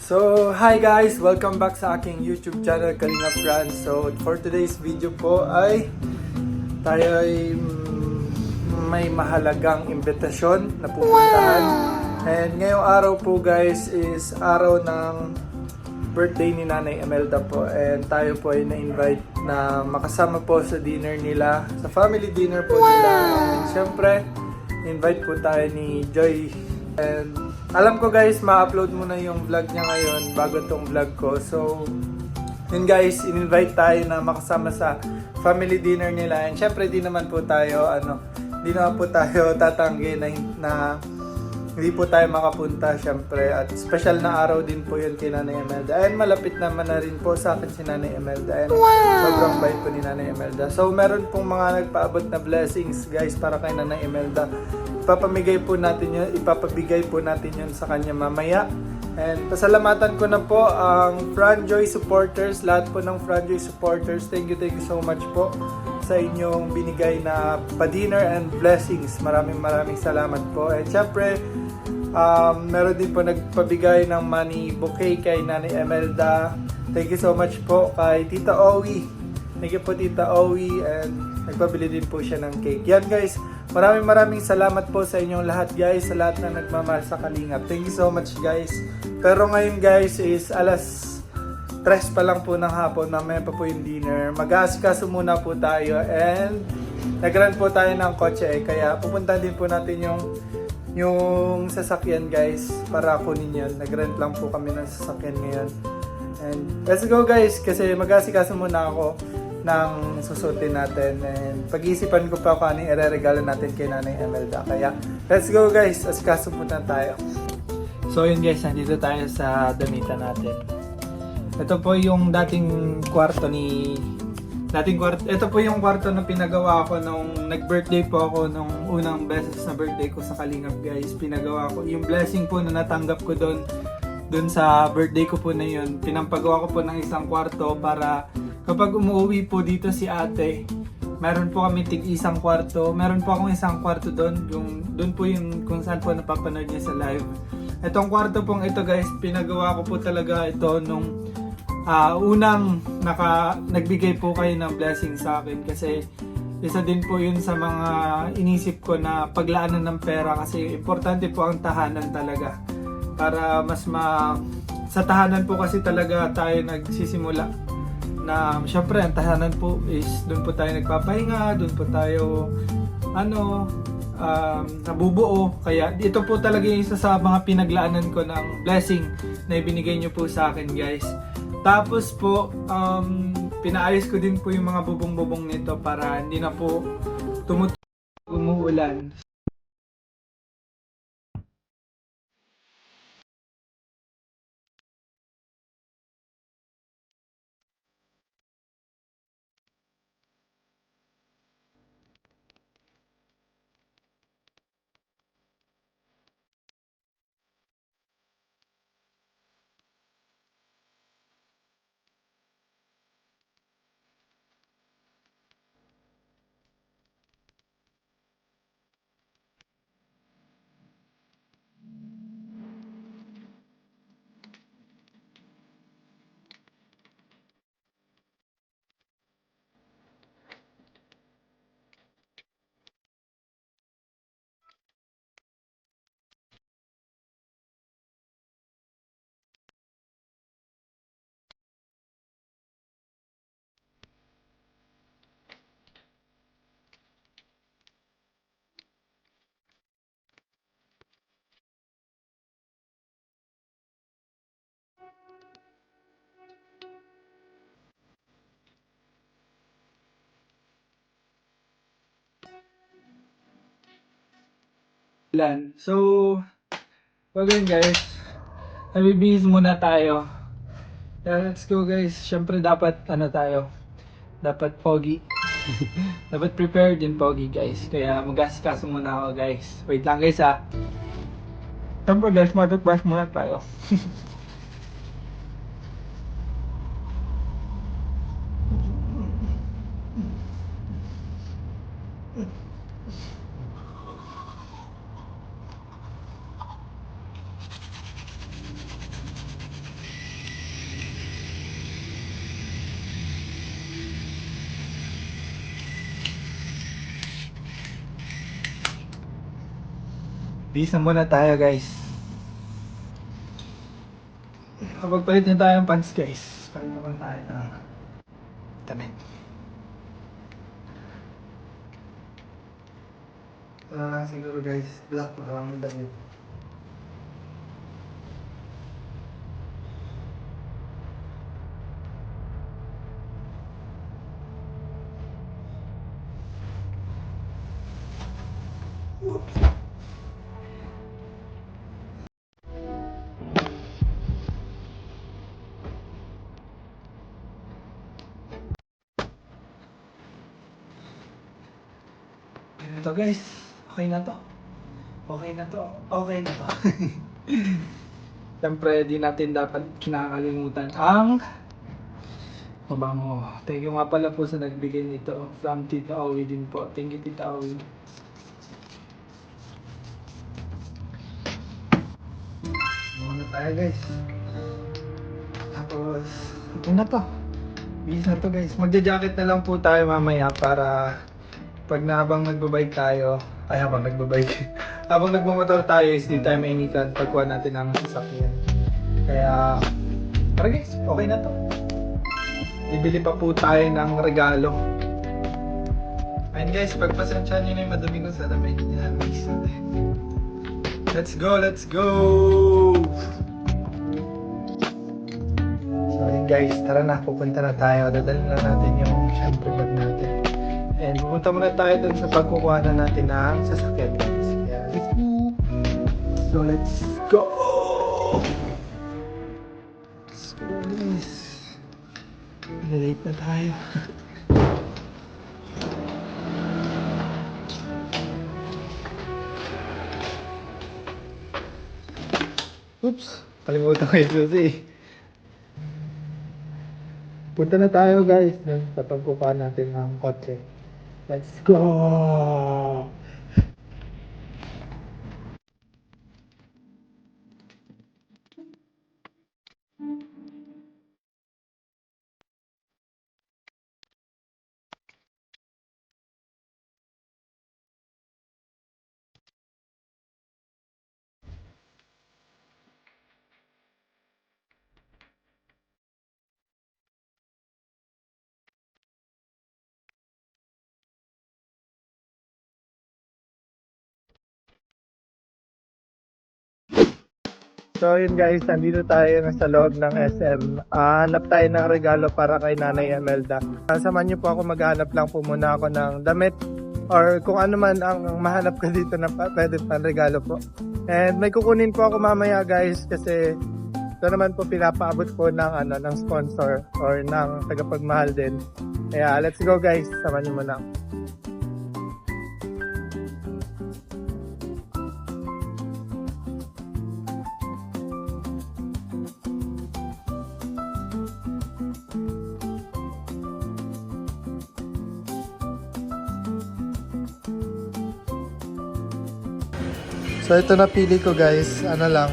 So, hi guys! Welcome back sa aking YouTube channel, Kalingap Franz. So, for today's video po ay tayo ay may mahalagang imbitasyon na pupuntahan. And ngayong araw po guys is araw ng birthday ni Nanay Imelda po. And tayo po ay na-invite na makasama po sa dinner nila, sa family dinner po nila. And syempre, invite po tayo ni Joy. And alam ko guys, ma-upload mo na yung vlog niya ngayon bago tong vlog ko. So, yun guys, in-invite tayo na makasama sa family dinner nila. And syempre, di naman po tayo tatanggi na hindi po tayo makapunta syempre. At special na araw din po yun kay Nanay Imelda. And malapit naman na rin po sa akin si Nanay Imelda. And sobrang bait po ni Nanay Imelda. So, meron pong mga nagpaabot na blessings guys para kay Nanay Imelda. Ipapabigay po natin yun sa kanya mamaya. And pasalamatan ko na po ang Franjoy supporters, lahat po ng Franjoy supporters. Thank you so much po sa inyong binigay na pa-dinner and blessings. Maraming salamat po. And syempre, meron din po nagpabigay ng money bouquet kay Nanay Imelda. Thank you so much po kay Tita Owie. Thank you po Tita Owie, and nagpabili din po siya ng cake. Yan guys, maraming salamat po sa inyong lahat guys, sa lahat na nagmamahal sa Kalingap. Thank you so much guys. Pero ngayon guys is alas 3 pa lang po ng hapon, mamaya pa po yung dinner. Mag-aasikaso muna po tayo and nag-rent po tayo ng kotse kaya pupunta din po natin yung sasakyan guys para kunin yun. Nag-rent lang po kami ng sasakyan ngayon. And let's go guys kasi mag-aasikaso muna ako ng susutin natin, and pag-iisipan ko pa kung ano yung ireregalo natin kay Nanay Imelda. Kaya let's go guys, asikaso muna tayo. So yun guys, nandito tayo sa damitan natin. Ito po yung dating kwarto. Ito po yung kwarto na pinagawa ko nung nag-birthday po ako, nung unang beses na birthday ko sa Kalingap guys. Pinagawa ko yung blessing po na natanggap ko doon sa birthday ko po na yun. Pinampagawa ko po ng isang kwarto para kapag umuwi po dito si ate, meron po kami isang kwarto. Meron po akong isang kwarto doon. Doon po yung kung saan po napapanood niya sa live. Itong kwarto pong ito guys, pinagawa ko po talaga ito nung unang nagbigay po kayo ng blessing sa akin. Kasi isa din po yun sa mga inisip ko na paglaanan ng pera. Kasi importante po ang tahanan talaga. Para sa tahanan po kasi talaga tayo nagsisimula. Na syempre ang tahanan po is doon po tayo nagpapahinga, doon po tayo nabubuo. Kaya ito po talaga yung isa sa mga pinaglaanan ko ng blessing na ibinigay nyo po sa akin guys. Tapos po pinaayos ko din po yung mga bubong-bubong nito para hindi na po umuulan. So, wag yun guys. Nabibihis muna tayo. Let's go guys. Syempre dapat dapat pogi. Dapat prepared din pogi guys. Kaya mag-asikaso muna ako guys. Wait lang guys ha. Syempre guys, matutbrush muna tayo. Bisa muna tayo guys. Kapagpalit na tayo ng pants guys. Palit naman tayo ng damit. Siguro guys, black parang damit. Ito guys, okay na to. Okay na to. Okay na to. Siyempre, di natin dapat kinakalimutan ang mabango. Thank you nga pala po sa nagbigay nito. From Tita Owie din po. Thank you Tita Owie. Muna tayo guys. Tapos, ito na to. Bis na to guys. Magja-jacket na lang po tayo mamaya para pag na habang nagbabike tayo, ay habang nagbabike, habang nagmamotor tayo is di tayo mainitan pagkuha natin ang sasakyan. Kaya, tara guys, okay na to. Bibili pa po tayo ng regalo. Ayun guys, pagpasensya nyo na yung madumi ko sa damit niya. Let's go, let's go! So ayun guys, tara na, pupunta na tayo. Dadalhin na natin yung syempre bag natin. And pupunta muna tayo dun sa pagkukuha na natin ng sasakyan guys. Kaya let's go! So let's go! So guys, late na tayo. Oops! Kalimutan ko yung susi. Punta na tayo guys sa pagkukuha natin ng kotse. Let's go! So yun guys, nandito tayo sa loob ng SM. Hanap tayo ng regalo para kay Nanay Imelda. Samahan niyo po ako, maghanap lang po muna ako ng damit or kung ano man ang mahanap ko dito na pwede pang regalo po. And may kukunin po ako mamaya guys kasi ito naman po pinapaabot po ng, ng sponsor or ng tagapagmahal din. Kaya let's go guys, samahan niyo muna ako. So ito napili ko guys, ano lang,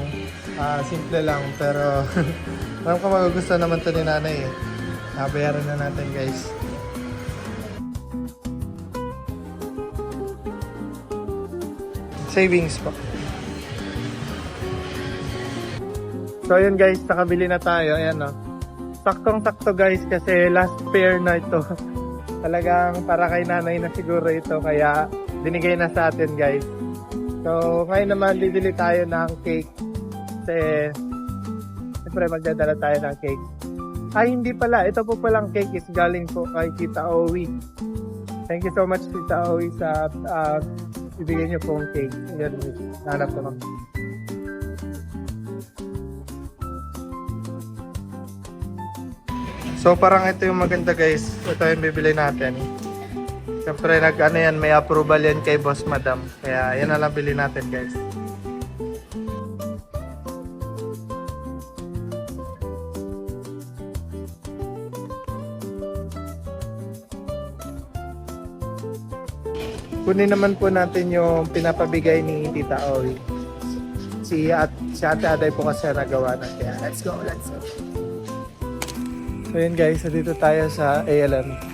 simple lang pero alam ko magugustuhan naman to ni Nanay eh. Bayaran na natin guys. Savings po. So yun guys, nakabili na tayo, ayan o. Saktong-sakto guys kasi last pair na ito. Talagang para kay Nanay na siguro ito kaya binigay na sa atin guys. So, ngayon naman bibili tayo ng cake kasi siyempre magdadala tayo ng cake. Ay, hindi pala. Ito po palang cake is galing po kay Tita Owie. Thank you so much Tita Owie sa ibigay niyo pong cake. Yan, nanap ko lang. So, parang ito yung maganda guys. Ito yung bibili natin. Siyempre may approval yan kay Boss Madam. Kaya yan na lang bilhin natin guys. Kunin naman po natin yung pinapabigay ni Tita Owie. Si Ate Aday po kasi nagawa na. Kaya let's go, let's go. So yun guys, so dito tayo sa ALM.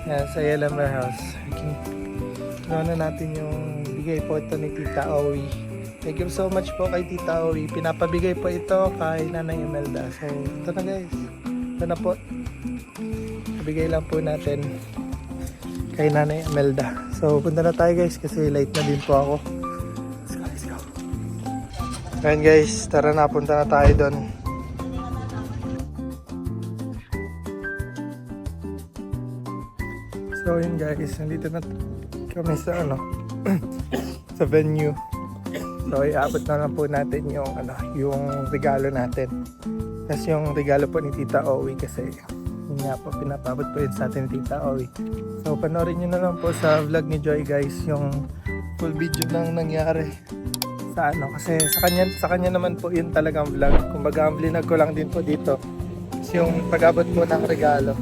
Yan, sa ALM Warehouse. Okay. Ano natin yung bigay po ito ni Tita Owie. Thank you so much po kay Tita Owi. Pinapabigay po ito kay Nanay Imelda. So, ito na guys. Ito na po. Pabigay lang po natin kay Nanay Imelda. So, punta na tayo guys kasi late na din po ako. Let's go. Ayan guys, tara na. Punta na tayo doon. So, yun guys. Nandito na kami sa sa venue. So, iabot na lang po natin yung yung regalo natin. Tapos yung regalo po ni Tita Owi kasi yun nga po, pinapabot po yun sa atin ni Tita Owi. So, panoorin nyo na lang po sa vlog ni Joy guys yung full video ng nangyari sa kasi sa kanya naman po yun talagang vlog. Kumbaga, ang blinag ko lang din po dito is yung pag-abot po ng regalo.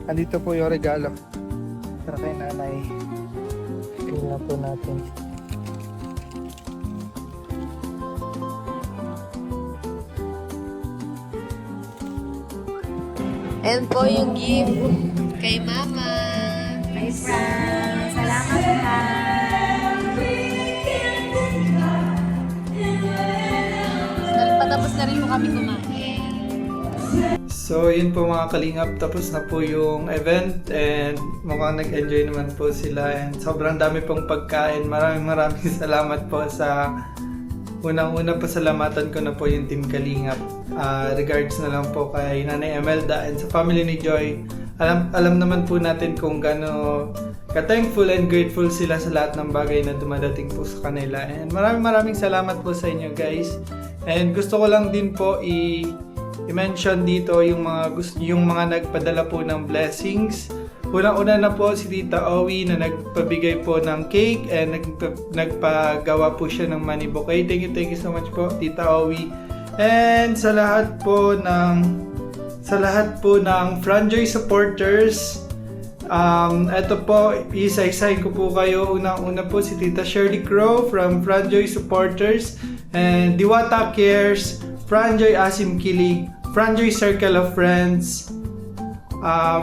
Andito po yung regalo para kay nanay. Tingnan po natin. And po yung gift kay Mama. Kay Fran. Salamat po. Patapos na rin po kami kumain. So yun po mga kalingap, tapos na po yung event and mukhang nag-enjoy naman po sila and sobrang dami pong pagkain. Maraming salamat po sa unang-una, pasalamatan ko na po yung Team Kalingap. Regards na lang po kay Nanay Imelda and sa family ni Joy. Alam naman po natin kung gaano ka-thankful and grateful sila sa lahat ng bagay na dumadating po sa kanila. And maraming salamat po sa inyo guys. And gusto ko lang din po i-mention dito yung mga nagpadala po ng blessings. Unang-una na po si Tita Owi na nagpabigay po ng cake and nagpagawa po siya ng money bouquet. Thank you so much po Tita Owi. And sa lahat po ng Franjoy supporters, ito po, isa-isahin ko po kayo. Unang-una po si Tita Shirley Crow from Franjoy supporters, and Diwata Cares, Franjoy Asim Kilig, Franjoy Circle of Friends,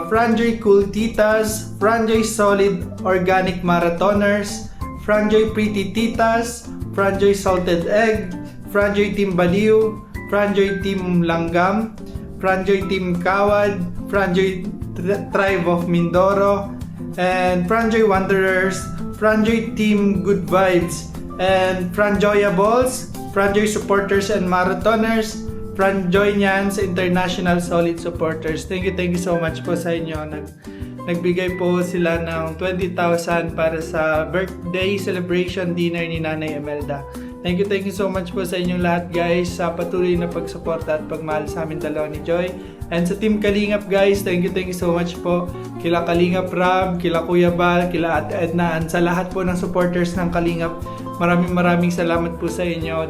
Franjoy Cool Titas, Franjoy Solid Organic Marathoners, Franjoy Pretty Titas, Franjoy Salted Egg, Franjoy Team Baliw, Franjoy Team Langgam, Franjoy Team Kawad, Franjoy Tribe of Mindoro, and Franjoy Wanderers, Franjoy Team Good Vibes, and Franjoyables, Franjoy Supporters and Marathoners, Franjoy Nyans International Solid Supporters. Thank you so much po sa inyo. Nagbigay po sila ng 20,000 para sa birthday celebration dinner ni Nanay Imelda. Thank you so much po sa inyong lahat guys sa patuloy na pagsuporta at pagmahal sa amin dalawa ni Joy. And sa Team Kalingap guys, thank you so much po kila Kalingap Rab, kila Kuya Bal, kila Ate Edna, and sa lahat po ng supporters ng Kalingap. Maraming salamat po sa inyo.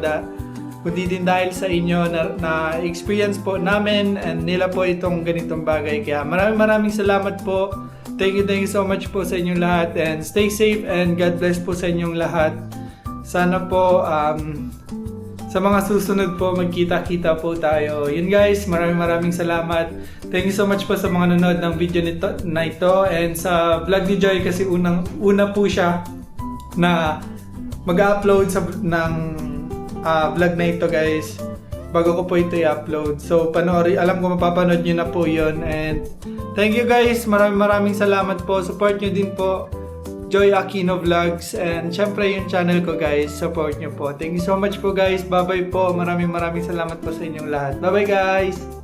Kundi din dahil sa inyo na experience po namin and nila po itong ganitong bagay. Kaya maraming salamat po. Thank you so much po sa inyong lahat and stay safe and God bless po sa inyong lahat. Sana po sa mga susunod po magkita-kita po tayo. Yun guys, maraming salamat. Thank you so much po sa mga nanonood ng video na ito and sa vlog ni Joy kasi una po siya na mag-upload ng vlog na ito guys bago ko po ito i-upload. So alam ko mapapanood nyo na po yun and thank you guys, maraming salamat po. Support nyo din po Joy Aquino Vlogs and syempre yung channel ko guys, support nyo po. Thank you so much po guys, bye bye po. Maraming salamat po sa inyong lahat. Bye bye guys.